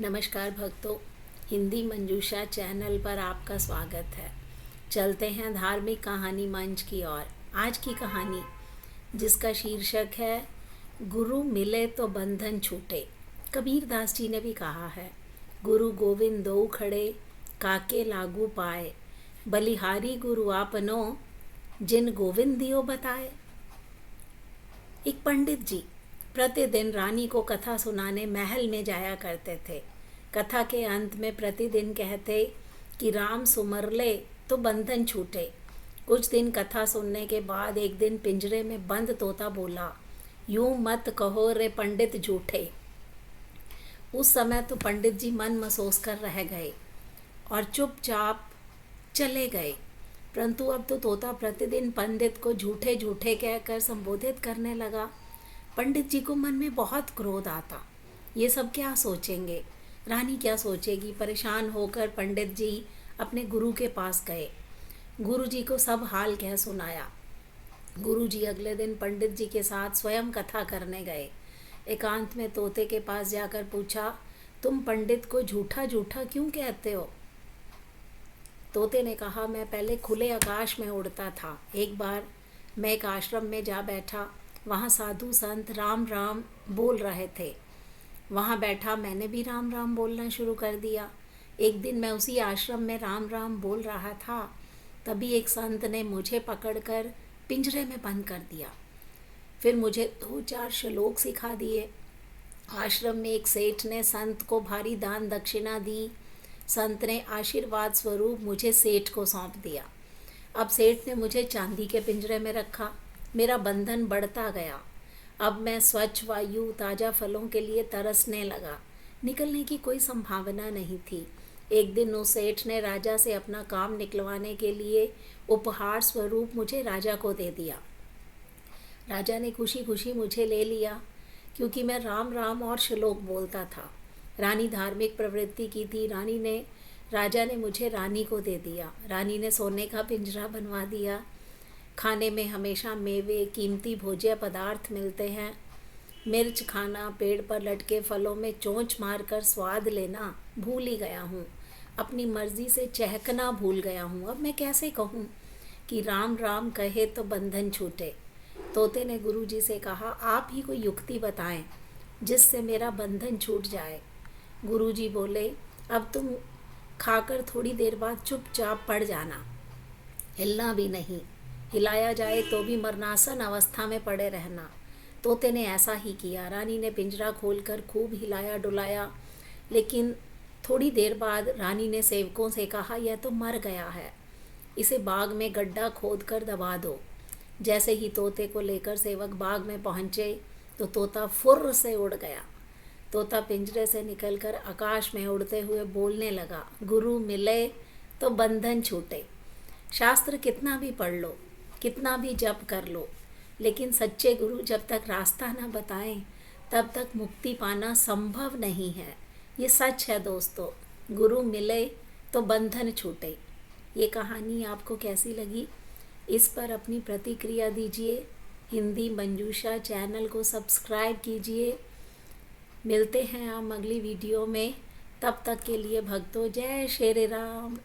नमस्कार भक्तों, हिंदी मंजूषा चैनल पर आपका स्वागत है। चलते हैं धार्मिक कहानी मंच की ओर। आज की कहानी जिसका शीर्षक है गुरु मिले तो बंधन छूटे। कबीर दास जी ने भी कहा है, गुरु गोविंद दो खड़े काके लागू पाए, बलिहारी गुरु आपनो जिन गोविंद दियो बताए। एक पंडित जी प्रतिदिन रानी को कथा सुनाने महल में जाया करते थे। कथा के अंत में प्रतिदिन कहते कि राम सुमरले तो बंधन छूटे। कुछ दिन कथा सुनने के बाद एक दिन पिंजरे में बंद तोता बोला, यूं मत कहो रे पंडित झूठे। उस समय तो पंडित जी मन महसूस कर रह गए और चुपचाप चले गए। परंतु अब तो तोता प्रतिदिन पंडित को झूठे झूठे कहकर संबोधित करने लगा। पंडित जी को मन में बहुत क्रोध आता। ये सब क्या सोचेंगे, रानी क्या सोचेगी। परेशान होकर पंडित जी अपने गुरु के पास गए। गुरु जी को सब हाल कह सुनाया। गुरु जी अगले दिन पंडित जी के साथ स्वयं कथा करने गए। एकांत में तोते के पास जाकर पूछा, तुम पंडित को झूठा झूठा क्यों कहते हो? तोते ने कहा, मैं पहले खुले आकाश में उड़ता था। एक बार मैं एक आश्रम में जा बैठा। वहाँ साधु संत राम राम बोल रहे थे। वहाँ बैठा मैंने भी राम राम बोलना शुरू कर दिया। एक दिन मैं उसी आश्रम में राम राम बोल रहा था, तभी एक संत ने मुझे पकड़कर पिंजरे में बंद कर दिया। फिर मुझे 2-4 श्लोक सिखा दिए। आश्रम में एक सेठ ने संत को भारी दान दक्षिणा दी। संत ने आशीर्वाद स्वरूप मुझे सेठ को सौंप दिया। अब सेठ ने मुझे चांदी के पिंजरे में रखा। मेरा बंधन बढ़ता गया। अब मैं स्वच्छ वायु, ताज़ा फलों के लिए तरसने लगा। निकलने की कोई संभावना नहीं थी। एक दिन उस सेठ ने राजा से अपना काम निकलवाने के लिए उपहार स्वरूप मुझे राजा को दे दिया। राजा ने खुशी खुशी मुझे ले लिया, क्योंकि मैं राम राम और श्लोक बोलता था। रानी धार्मिक प्रवृत्ति की थी। राजा ने मुझे रानी को दे दिया। रानी ने सोने का पिंजरा बनवा दिया। खाने में हमेशा मेवे, कीमती भोज्य पदार्थ मिलते हैं। मिर्च खाना, पेड़ पर लटके फलों में चोंच मारकर स्वाद लेना भूल ही गया हूँ। अपनी मर्जी से चहकना भूल गया हूँ। अब मैं कैसे कहूँ कि राम राम कहे तो बंधन छूटे। तोते ने गुरुजी से कहा, आप ही कोई युक्ति बताएं जिससे मेरा बंधन छूट जाए। गुरुजी बोले, अब तुम खाकर थोड़ी देर बाद चुपचाप पड़ जाना, हिलना भी नहीं। हिलाया जाए तो भी मरणासन अवस्था में पड़े रहना। तोते ने ऐसा ही किया। रानी ने पिंजरा खोलकर खूब हिलाया डुलाया, लेकिन थोड़ी देर बाद रानी ने सेवकों से कहा, यह तो मर गया है, इसे बाग में गड्ढा खोद कर दबा दो। जैसे ही तोते को लेकर सेवक बाग में पहुँचे तो तोता फुर्र से उड़ गया। तोता पिंजरे से निकलकर आकाश में उड़ते हुए बोलने लगा, गुरु मिले तो बंधन छूटे। शास्त्र कितना भी पढ़ लो, कितना भी जप कर लो, लेकिन सच्चे गुरु जब तक रास्ता ना बताएं तब तक मुक्ति पाना संभव नहीं है। ये सच है दोस्तों, गुरु मिले तो बंधन छूटे। ये कहानी आपको कैसी लगी, इस पर अपनी प्रतिक्रिया दीजिए। हिंदी मंजूषा चैनल को सब्सक्राइब कीजिए। मिलते हैं हम अगली वीडियो में। तब तक के लिए भक्तों, जय श्री राम।